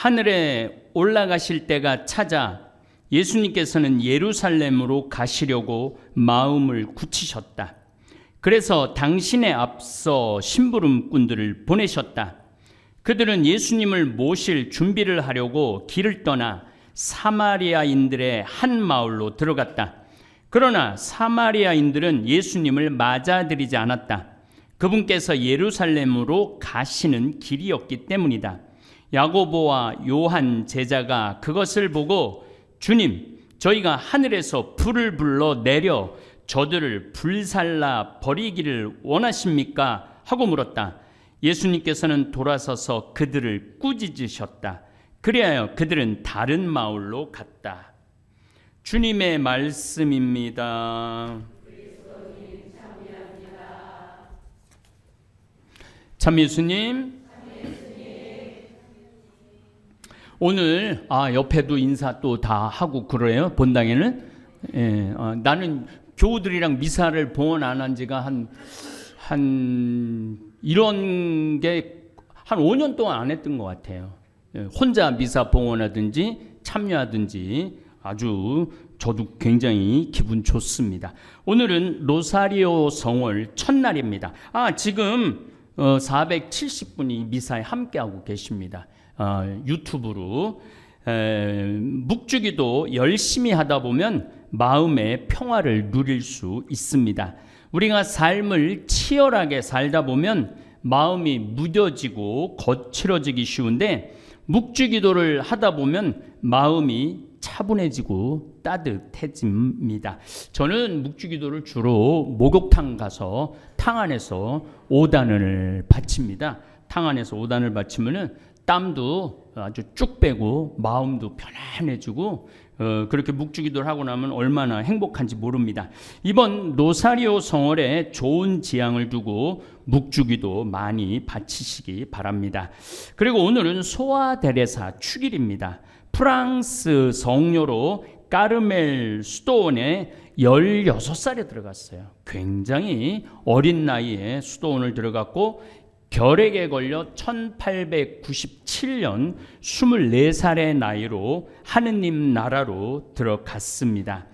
하늘에 올라가실 때가 찾아 예수님께서는 예루살렘으로 가시려고 마음을 굳히셨다. 그래서 당신에 앞서 심부름꾼들을 보내셨다. 그들은 예수님을 모실 준비를 하려고 길을 떠나 사마리아인들의 한 마을로 들어갔다. 그러나 사마리아인들은 예수님을 맞아들이지 않았다. 그분께서 예루살렘으로 가시는 길이었기 때문이다. 야고보와 요한 제자가 그것을 보고 주님, 저희가 하늘에서 불을 불러 내려 저들을 불살라 버리기를 원하십니까? 하고 물었다. 예수님께서는 돌아서서 그들을 꾸짖으셨다. 그리하여 그들은 다른 마을로 갔다. 주님의 말씀입니다. 참 예수님. 오늘 옆에도 인사 또 다 하고 그래요. 본당에는 나는 교우들이랑 미사를 봉헌 안 한 지가 한 이런 게 한 5년 동안 안 했던 것 같아요. 혼자 미사 봉헌하든지 참여하든지 아주 저도 굉장히 기분 좋습니다. 오늘은 로사리오 성월 첫날입니다. 지금 470분이 미사에 함께하고 계십니다. 유튜브로. 묵주기도 열심히 하다 보면 마음의 평화를 누릴 수 있습니다. 우리가 삶을 치열하게 살다 보면 마음이 무뎌지고 거칠어지기 쉬운데 묵주기도를 하다 보면 마음이 차분해지고 따뜻해집니다. 저는 묵주기도를 주로 목욕탕 가서 탕 안에서 5단을 바칩니다. 탕 안에서 5단을 바치면은 땀도 아주 쭉 빼고 마음도 편안해지고 그렇게 묵주기도를 하고 나면 얼마나 행복한지 모릅니다. 이번 로사리오 성월에 좋은 지향을 두고 묵주기도 많이 바치시기 바랍니다. 그리고 오늘은 소아 데레사 축일입니다. 프랑스 성녀로 까르멜 수도원에 16살에 들어갔어요. 굉장히 어린 나이에 수도원을 들어갔고 결핵에 걸려 1897년 24살의 나이로 하느님 나라로 들어갔습니다.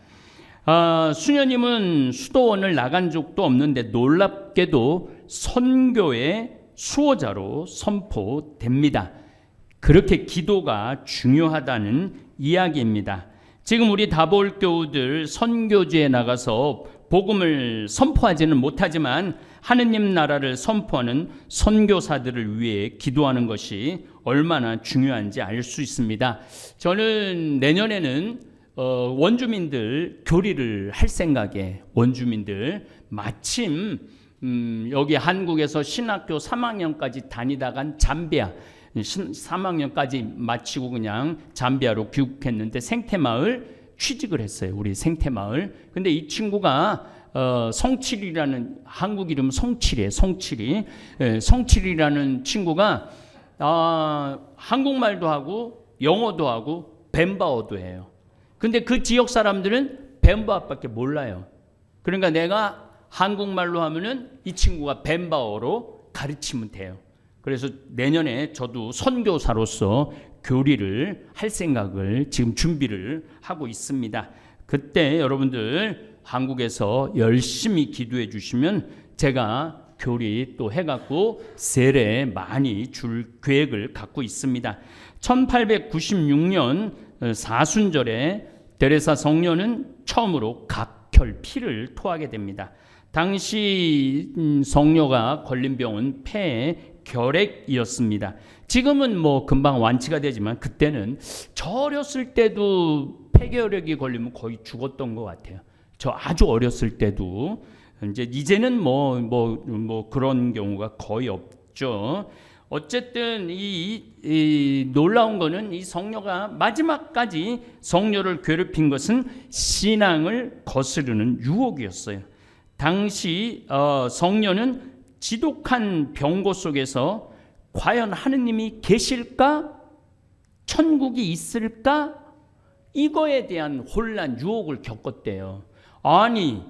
수녀님은 수도원을 나간 적도 없는데 놀랍게도 선교의 수호자로 선포됩니다. 그렇게 기도가 중요하다는 이야기입니다. 지금 우리 다볼 교우들 선교지에 나가서 복음을 선포하지는 못하지만 하느님 나라를 선포하는 선교사들을 위해 기도하는 것이 얼마나 중요한지 알 수 있습니다. 저는 내년에는 원주민들 교리를 할 생각에 원주민들 마침 여기 한국에서 신학교 3학년까지 다니다간 잠비아 3학년까지 마치고 그냥 잠비아로 귀국했는데 생태마을 취직을 했어요. 우리 생태마을. 근데 이 친구가 성칠이라는 한국 이름 성칠이에요. 성칠이라는 친구가 한국말도 하고 영어도 하고 벤바어도 해요. 근데 그 지역 사람들은 벤바어밖에 몰라요. 그러니까 내가 한국말로 하면은 이 친구가 벤바어로 가르치면 돼요. 그래서 내년에 저도 선교사로서 교리를 할 생각을 지금 준비를 하고 있습니다. 그때 여러분들 한국에서 열심히 기도해 주시면 제가 교리 또 해갖고 세례 많이 줄 계획을 갖고 있습니다. 1896년 사순절에 데레사 성녀는 처음으로 각혈 피를 토하게 됩니다. 당시 성녀가 걸린 병은 폐 결핵이었습니다. 지금은 뭐 금방 완치가 되지만 그때는 저 어렸을 때도 폐결핵이 걸리면 거의 죽었던 것 같아요. 저 아주 어렸을 때도 이제는 뭐 그런 경우가 거의 없죠. 어쨌든 이 놀라운 거는 이 성녀가 마지막까지 성녀를 괴롭힌 것은 신앙을 거스르는 유혹이었어요. 당시 성녀는 지독한 병고 속에서 과연 하느님이 계실까? 천국이 있을까? 이거에 대한 혼란, 유혹을 겪었대요. 아니,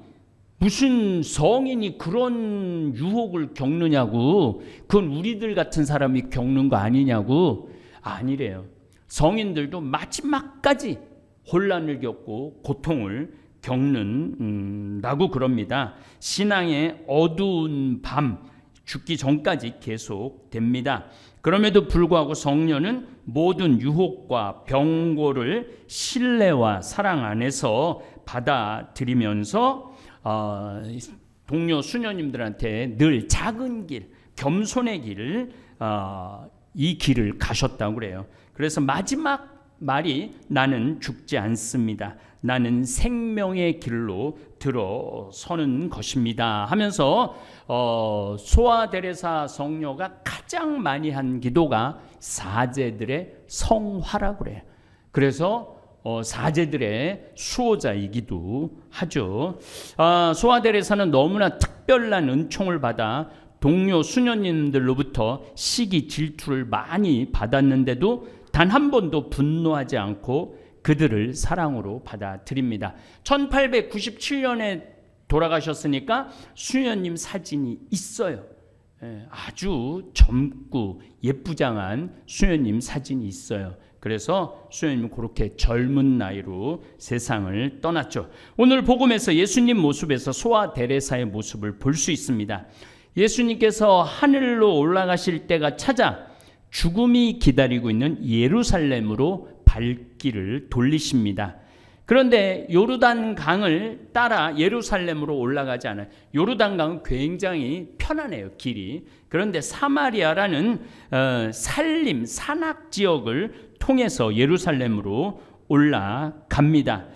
무슨 성인이 그런 유혹을 겪느냐고. 그건 우리들 같은 사람이 겪는 거 아니냐고. 아니래요. 성인들도 마지막까지 혼란을 겪고 고통을 겪는다고 그럽니다. 신앙의 어두운 밤, 죽기 전까지 계속됩니다. 그럼에도 불구하고 성녀는 모든 유혹과 병고를 신뢰와 사랑 안에서 받아들이면서 동료 수녀님들한테 늘 작은 길, 겸손의 길을 이 길을 가셨다고 그래요. 그래서 마지막 말이 나는 죽지 않습니다. 나는 생명의 길로 들어서는 것입니다 하면서 소아 데레사 성녀가 가장 많이 한 기도가 사제들의 성화라고 그래요. 그래서 사제들의 수호자이기도 하죠. 소아 데레사는 너무나 특별한 은총을 받아 동료 수녀님들로부터 시기 질투를 많이 받았는데도 단 한 번도 분노하지 않고 그들을 사랑으로 받아들입니다. 1897년에 돌아가셨으니까 수녀님 사진이 있어요. 아주 젊고 예쁘장한 수녀님 사진이 있어요. 그래서 수녀님은 그렇게 젊은 나이로 세상을 떠났죠. 오늘 복음에서 예수님 모습에서 소아 데레사의 모습을 볼 수 있습니다. 예수님께서 하늘로 올라가실 때가 찾아 죽음이 기다리고 있는 예루살렘으로 발길을 돌리십니다. 그런데 요르단 강을 따라 예루살렘으로 올라가지 않아요. 요르단 강은 굉장히 편안해요, 길이. 그런데 사마리아라는 산림, 산악 지역을 통해서 예루살렘으로 올라갑니다.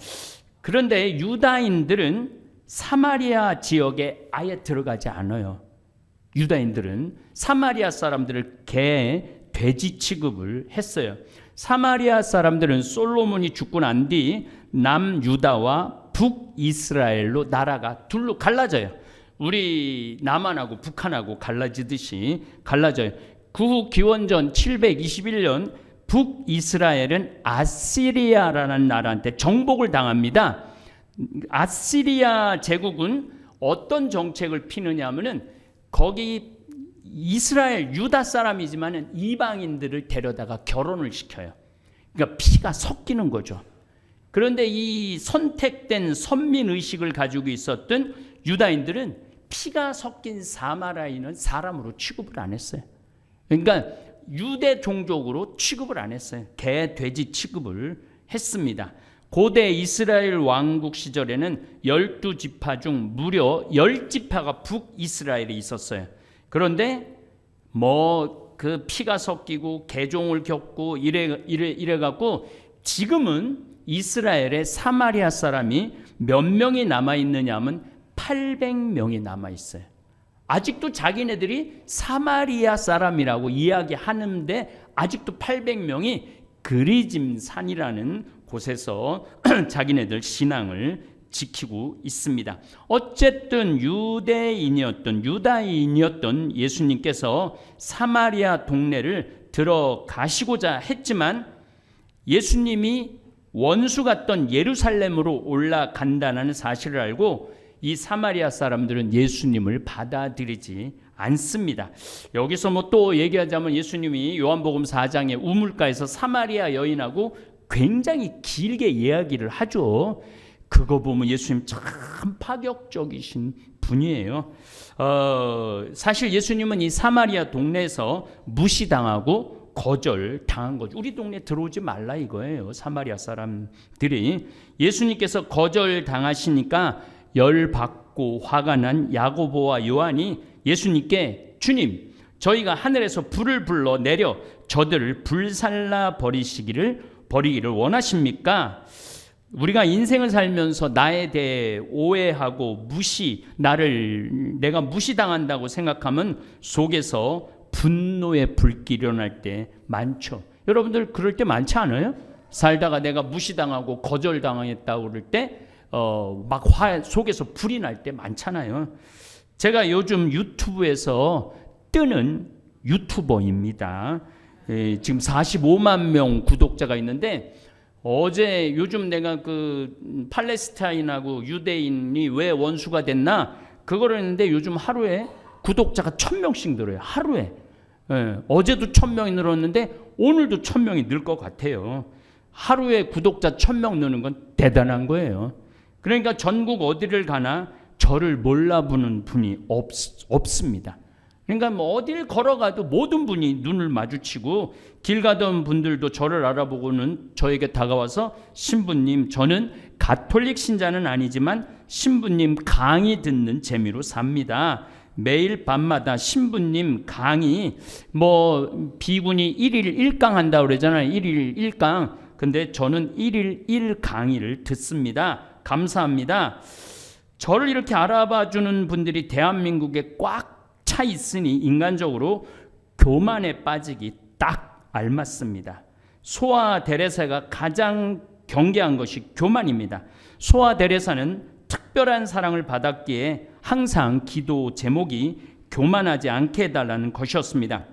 그런데 유다인들은 사마리아 지역에 아예 들어가지 않아요. 유다인들은 사마리아 사람들을 개, 돼지 취급을 했어요. 사마리아 사람들은 솔로몬이 죽고 난 뒤 남유다와 북이스라엘로 나라가 둘로 갈라져요. 우리 남한하고 북한하고 갈라지듯이 갈라져요. 그 후 기원전 721년 북이스라엘은 아시리아라는 나라한테 정복을 당합니다. 아시리아 제국은 어떤 정책을 피느냐 하면은 거기 이스라엘 유다 사람이지만 이방인들을 데려다가 결혼을 시켜요. 그러니까 피가 섞이는 거죠. 그런데 이 선택된 선민의식을 가지고 있었던 유다인들은 피가 섞인 사마라인은 사람으로 취급을 안 했어요. 그러니까 유대 종족으로 취급을 안 했어요. 개, 돼지 취급을 했습니다. 고대 이스라엘 왕국 시절에는 12지파 중 무려 10지파가 북이스라엘에 있었어요. 그런데 그 피가 섞이고 개종을 겪고 이래 갖고 지금은 이스라엘에 사마리아 사람이 몇 명이 남아 있느냐 하면 800명이 남아 있어요. 아직도 자기네들이 사마리아 사람이라고 이야기하는데 아직도 800명이 그리짐 산이라는 곳에서 자기네들 신앙을 지키고 있습니다. 어쨌든 유다인이었던 예수님께서 사마리아 동네를 들어가시고자 했지만 예수님이 원수 같던 예루살렘으로 올라간다는 사실을 알고 이 사마리아 사람들은 예수님을 받아들이지 않습니다. 여기서 뭐 또 얘기하자면 예수님이 요한복음 4장에 우물가에서 사마리아 여인하고 굉장히 길게 이야기를 하죠. 그거 보면 예수님 참 파격적이신 분이에요. 사실 예수님은 이 사마리아 동네에서 무시당하고 거절당한 거죠. 우리 동네 들어오지 말라 이거예요. 사마리아 사람들이. 예수님께서 거절당하시니까 열받고 화가 난 야고보와 요한이 예수님께 주님, 저희가 하늘에서 불을 불러 내려 저들을 불살라 버리기를 원하십니까? 우리가 인생을 살면서 나에 대해 오해하고 내가 무시당한다고 생각하면 속에서 분노의 불길이 일어날 때 많죠. 여러분들 그럴 때 많지 않아요? 살다가 내가 무시당하고 거절당했다고 그럴 때 막 속에서 불이 날 때 많잖아요. 제가 요즘 유튜브에서 뜨는 유튜버입니다. 지금 45만 명 구독자가 있는데 어제 요즘 내가 그 팔레스타인하고 유대인이 왜 원수가 됐나 그거를 했는데 요즘 하루에 구독자가 1000명씩 늘어요. 하루에. 어제도 1000명이 늘었는데 오늘도 1000명이 늘 것 같아요. 하루에 구독자 1000명 느는 건 대단한 거예요. 그러니까 전국 어디를 가나 저를 몰라보는 분이 없습니다. 그러니까 뭐 어딜 걸어가도 모든 분이 눈을 마주치고 길 가던 분들도 저를 알아보고는 저에게 다가와서 신부님, 저는 가톨릭 신자는 아니지만 신부님 강의 듣는 재미로 삽니다. 매일 밤마다 신부님 강의, 뭐 비군이 1일 1강 한다고 그러잖아요. 1일 1강. 근데 저는 1일 1강의를 듣습니다. 감사합니다. 저를 이렇게 알아봐 주는 분들이 대한민국에 꽉 차 있으니 인간적으로 교만에 빠지기 딱 알맞습니다. 소아 데레사가 가장 경계한 것이 교만입니다. 소아 데레사는 특별한 사랑을 받았기에 항상 기도 제목이 교만하지 않게 해달라는 것이었습니다.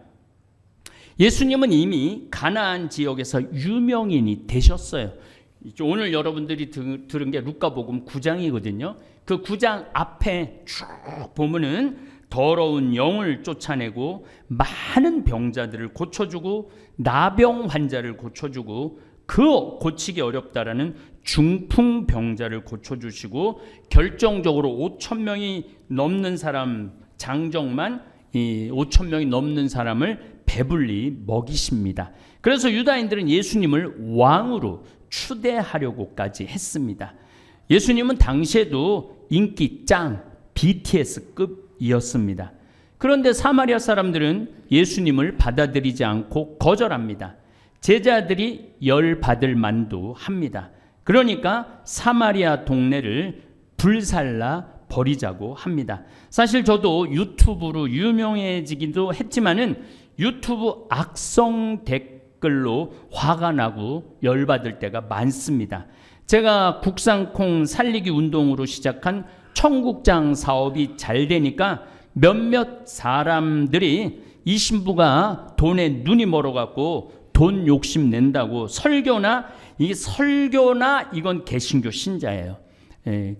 예수님은 이미 가나안 지역에서 유명인이 되셨어요. 오늘 여러분들이 들은 게 루카복음 9장이거든요. 그 9장 앞에 쭉 보면은 더러운 영을 쫓아내고 많은 병자들을 고쳐주고 나병 환자를 고쳐주고 그 고치기 어렵다라는 중풍병자를 고쳐주시고 결정적으로 5,000명이 넘는 사람 장정만 5,000명이 넘는 사람을 배불리 먹이십니다. 그래서 유다인들은 예수님을 왕으로 추대하려고까지 했습니다. 예수님은 당시에도 인기 짱 BTS급이었습니다. 그런데 사마리아 사람들은 예수님을 받아들이지 않고 거절합니다. 제자들이 열받을 만도 합니다. 그러니까 사마리아 동네를 불살라 버리자고 합니다. 사실 저도 유튜브로 유명해지기도 했지만은 유튜브 악성 댓글로 화가 나고 열받을 때가 많습니다. 제가 국산콩 살리기 운동으로 시작한 청국장 사업이 잘 되니까 몇몇 사람들이 이 신부가 돈에 눈이 멀어갖고 돈 욕심 낸다고 설교나 이건 개신교 신자예요.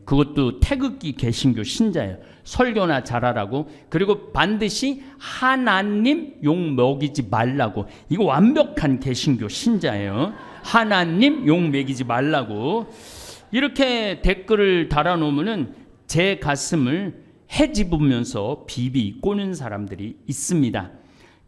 그것도 태극기 개신교 신자예요. 설교나 잘하라고. 그리고 반드시 하나님 욕 먹이지 말라고. 이거 완벽한 개신교 신자예요. 하나님 욕 먹이지 말라고. 이렇게 댓글을 달아놓으면은 제 가슴을 헤집으면서 비비 꼬는 사람들이 있습니다.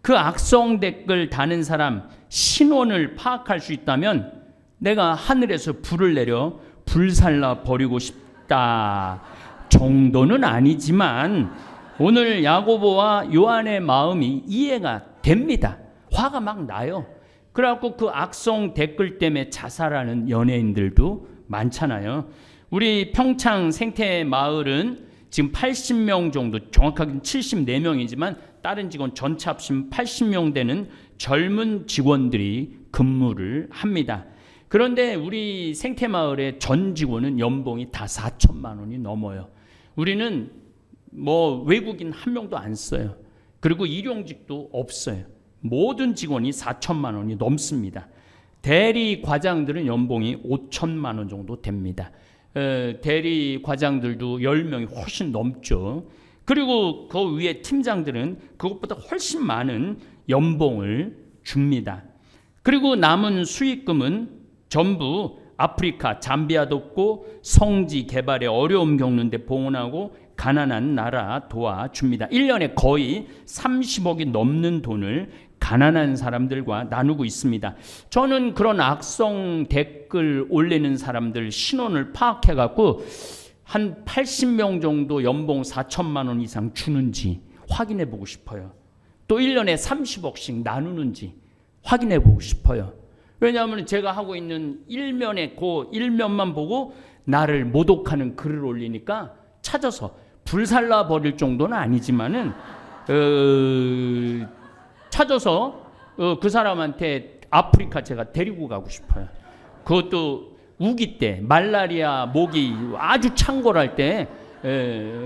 그 악성 댓글 다는 사람 신원을 파악할 수 있다면 내가 하늘에서 불을 내려 불살라 버리고 싶다 정도는 아니지만 오늘 야고보와 요한의 마음이 이해가 됩니다. 화가 막 나요. 그래갖고 그 악성 댓글 때문에 자살하는 연예인들도 많잖아요. 우리 평창 생태마을은 지금 80명 정도, 정확하게는 74명이지만 다른 직원 전체 합치면 80명 되는 젊은 직원들이 근무를 합니다. 그런데 우리 생태마을의 전 직원은 연봉이 다 4천만 원이 넘어요. 우리는 뭐 외국인 한 명도 안 써요. 그리고 일용직도 없어요. 모든 직원이 4천만 원이 넘습니다. 대리 과장들은 연봉이 5천만 원 정도 됩니다. 대리 과장들도 10명이 훨씬 넘죠. 그리고 그 위에 팀장들은 그것보다 훨씬 많은 연봉을 줍니다. 그리고 남은 수익금은 전부 아프리카 잠비아도 없고 성지 개발에 어려움 겪는데 봉헌하고 가난한 나라 도와줍니다. 1년에 거의 30억이 넘는 돈을 가난한 사람들과 나누고 있습니다. 저는 그런 악성 댓글 올리는 사람들 신원을 파악해갖고 한 80명 정도 연봉 4천만 원 이상 주는지 확인해보고 싶어요. 또 1년에 30억씩 나누는지 확인해보고 싶어요. 왜냐하면 제가 하고 있는 일면에 그 일면만 보고 나를 모독하는 글을 올리니까 찾아서 불살라 버릴 정도는 아니지만은 찾아서 그 사람한테 아프리카 제가 데리고 가고 싶어요. 그것도 우기 때 말라리아 모기 아주 창궐할 때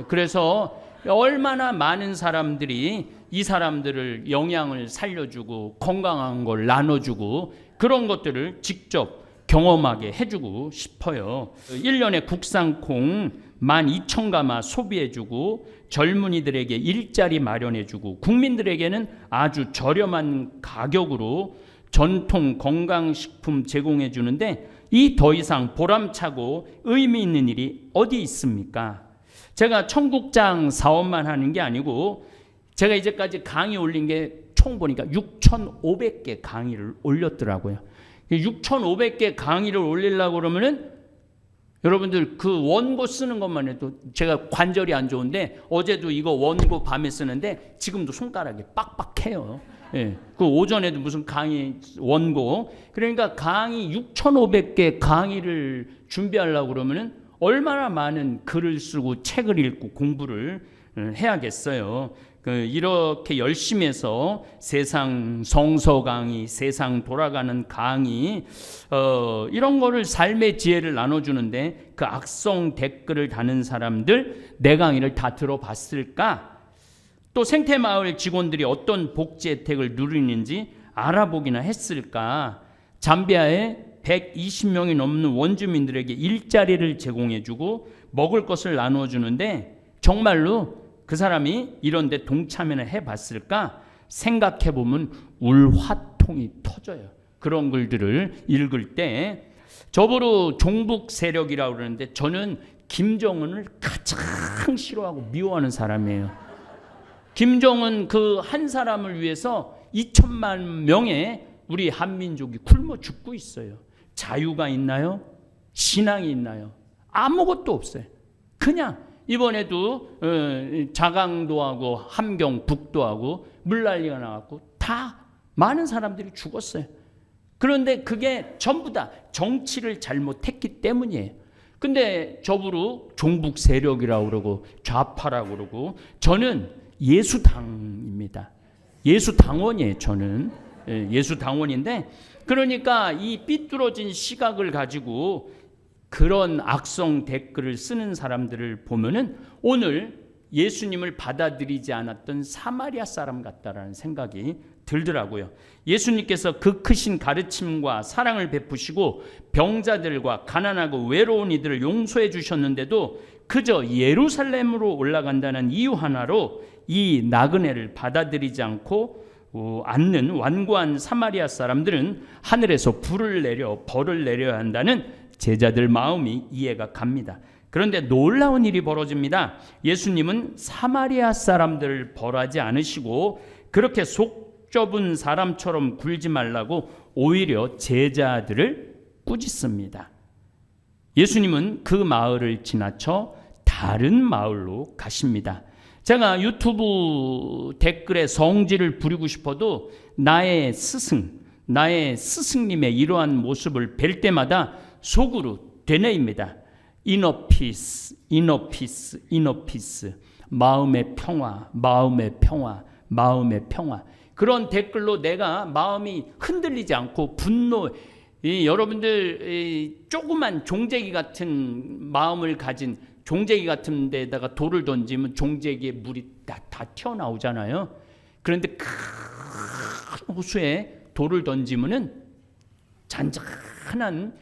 그래서 얼마나 많은 사람들이 이 사람들을 영양을 살려주고 건강한 걸 나눠주고 그런 것들을 직접 경험하게 해주고 싶어요. 1년에 국산콩 12,000가마 소비해주고 젊은이들에게 일자리 마련해주고 국민들에게는 아주 저렴한 가격으로 전통 건강식품 제공해주는데 이 더 이상 보람차고 의미 있는 일이 어디 있습니까? 제가 청국장 사업만 하는 게 아니고 제가 이제까지 강의 올린 게 총 보니까 6,500개 강의를 올렸더라고요. 6,500개 강의를 올리려고 그러면은 여러분들 그 원고 쓰는 것만 해도 제가 관절이 안 좋은데 어제도 이거 원고 밤에 쓰는데 지금도 손가락이 빡빡해요. 예. 그 오전에도 무슨 강의 원고. 그러니까 강의 6,500개 강의를 준비하려고 그러면은 얼마나 많은 글을 쓰고 책을 읽고 공부를 해야겠어요. 이렇게 열심히 해서 세상 성서 강의, 세상 돌아가는 강의, 이런 거를 삶의 지혜를 나눠주는데 그 악성 댓글을 다는 사람들 내 강의를 다 들어봤을까? 또 생태마을 직원들이 어떤 복지 혜택을 누리는지 알아보기나 했을까? 잠비아에 120명이 넘는 원주민들에게 일자리를 제공해주고 먹을 것을 나눠주는데 정말로 그 사람이 이런 데 동참을 해봤을까? 생각해보면 울화통이 터져요. 그런 글들을 읽을 때 저보로 종북 세력이라고 그러는데 저는 김정은을 가장 싫어하고 미워하는 사람이에요. 김정은 그 한 사람을 위해서 2천만 명의 우리 한민족이 굶어 죽고 있어요. 자유가 있나요? 신앙이 있나요? 아무것도 없어요. 그냥 이번에도 자강도 하고 함경 북도 하고 물난리가 나왔고 다 많은 사람들이 죽었어요. 그런데 그게 전부 다 정치를 잘못했기 때문이에요. 근데 저부로 종북 세력이라고 그러고 좌파라고 그러고 저는 예수당입니다. 예수당원이에요. 저는 예수당원인데 그러니까 이 삐뚤어진 시각을 가지고 그런 악성 댓글을 쓰는 사람들을 보면은 오늘 예수님을 받아들이지 않았던 사마리아 사람 같다라는 생각이 들더라고요. 예수님께서 그 크신 가르침과 사랑을 베푸시고 병자들과 가난하고 외로운 이들을 용서해 주셨는데도 그저 예루살렘으로 올라간다는 이유 하나로 이 나그네를 받아들이지 않고 않는 완고한 사마리아 사람들은 하늘에서 불을 내려 벌을 내려야 한다는 제자들 마음이 이해가 갑니다. 그런데 놀라운 일이 벌어집니다. 예수님은 사마리아 사람들을 벌하지 않으시고 그렇게 속 좁은 사람처럼 굴지 말라고 오히려 제자들을 꾸짖습니다. 예수님은 그 마을을 지나쳐 다른 마을로 가십니다. 제가 유튜브 댓글에 성질을 부리고 싶어도 나의 스승님의 이러한 모습을 뵐 때마다 속으로 되뇌입니다. inner peace, inner peace, inner peace. 마음의 평화, 마음의 평화, 마음의 평화. 그런 댓글로 내가 마음이 흔들리지 않고 분노, 여러분들 조그만 종재기 같은 마음을 가진 종재기 같은 데다가 돌을 던지면 종재기에 물이 다 튀어나오잖아요. 그런데 큰 호수에 돌을 던지면은 잔잔한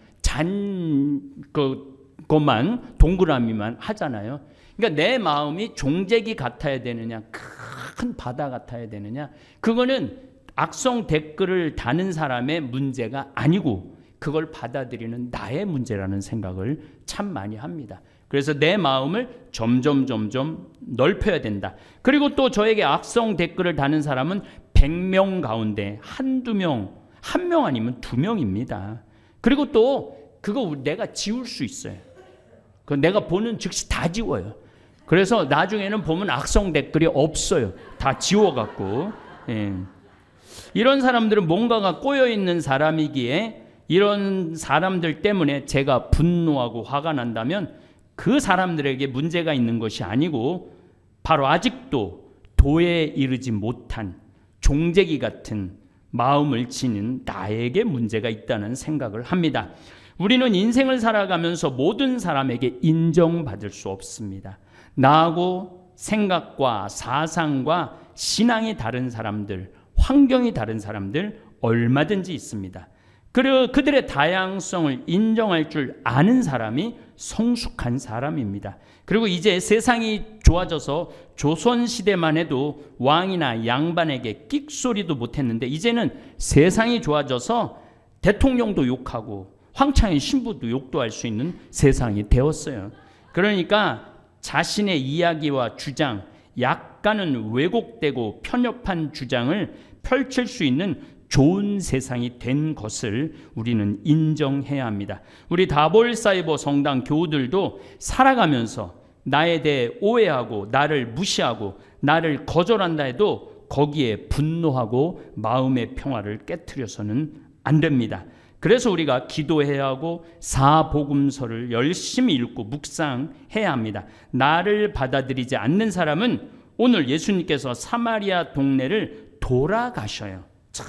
것만 동그라미만 하잖아요. 그러니까 내 마음이 종재기 같아야 되느냐, 큰 바다 같아야 되느냐, 그거는 악성 댓글을 다는 사람의 문제가 아니고 그걸 받아들이는 나의 문제라는 생각을 참 많이 합니다. 그래서 내 마음을 점점 넓혀야 된다. 그리고 또 저에게 악성 댓글을 다는 사람은 100명 가운데 한두 명, 1명 아니면 2명입니다. 그리고 또 그거 내가 지울 수 있어요. 그 내가 보는 즉시 다 지워요. 그래서 나중에는 보면 악성 댓글이 없어요. 다 지워갖고. 예. 이런 사람들은 뭔가가 꼬여있는 사람이기에 이런 사람들 때문에 제가 분노하고 화가 난다면 그 사람들에게 문제가 있는 것이 아니고 바로 아직도 도에 이르지 못한 종재기 같은 마음을 지닌 나에게 문제가 있다는 생각을 합니다. 우리는 인생을 살아가면서 모든 사람에게 인정받을 수 없습니다. 나하고 생각과 사상과 신앙이 다른 사람들, 환경이 다른 사람들 얼마든지 있습니다. 그들의 다양성을 인정할 줄 아는 사람이 성숙한 사람입니다. 그리고 이제 세상이 좋아져서 조선시대만 해도 왕이나 양반에게 끽소리도 못했는데 이제는 세상이 좋아져서 대통령도 욕하고 황창의 신부도 욕도 할 수 있는 세상이 되었어요. 그러니까 자신의 이야기와 주장, 약간은 왜곡되고 편협한 주장을 펼칠 수 있는 좋은 세상이 된 것을 우리는 인정해야 합니다. 우리 다볼사이버 성당 교우들도 살아가면서 나에 대해 오해하고 나를 무시하고 나를 거절한다 해도 거기에 분노하고 마음의 평화를 깨트려서는 안 됩니다. 그래서 우리가 기도해야 하고 사복음서를 열심히 읽고 묵상해야 합니다. 나를 받아들이지 않는 사람은 오늘 예수님께서 사마리아 동네를 돌아가셔요. 참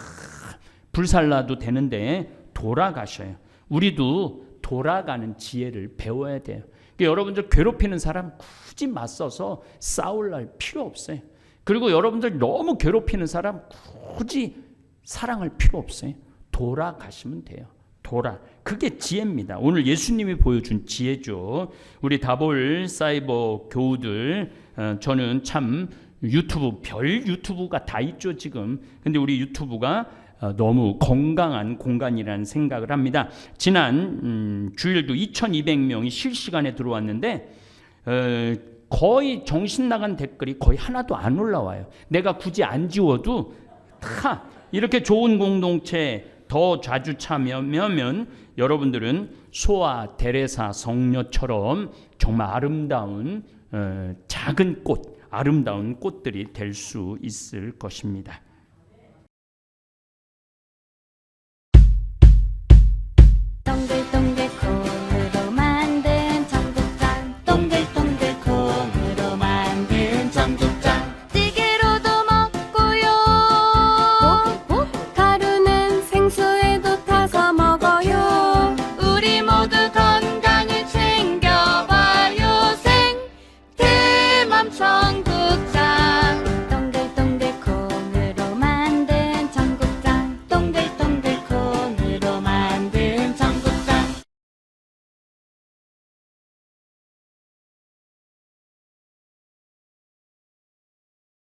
불살라도 되는데 돌아가셔요. 우리도 돌아가는 지혜를 배워야 돼요. 그러니까 여러분들 괴롭히는 사람 굳이 맞서서 싸울 필요 없어요. 그리고 여러분들 너무 괴롭히는 사람 굳이 사랑할 필요 없어요. 돌아가시면 돼요. 그게 지혜입니다. 오늘 예수님이 보여준 지혜죠. 우리 다볼 사이버 교우들, 저는 참 별 유튜브가 다 있죠 지금. 근데 우리 유튜브가 너무 건강한 공간이라는 생각을 합니다. 지난 주일도 2200명이 실시간에 들어왔는데 거의 정신 나간 댓글이 거의 하나도 안 올라와요. 내가 굳이 안 지워도 다 이렇게 좋은 공동체 더 자주 참여하면 여러분들은 소아 데레사 성녀처럼 정말 아름다운 작은 꽃, 아름다운 꽃들이 될 수 있을 것입니다.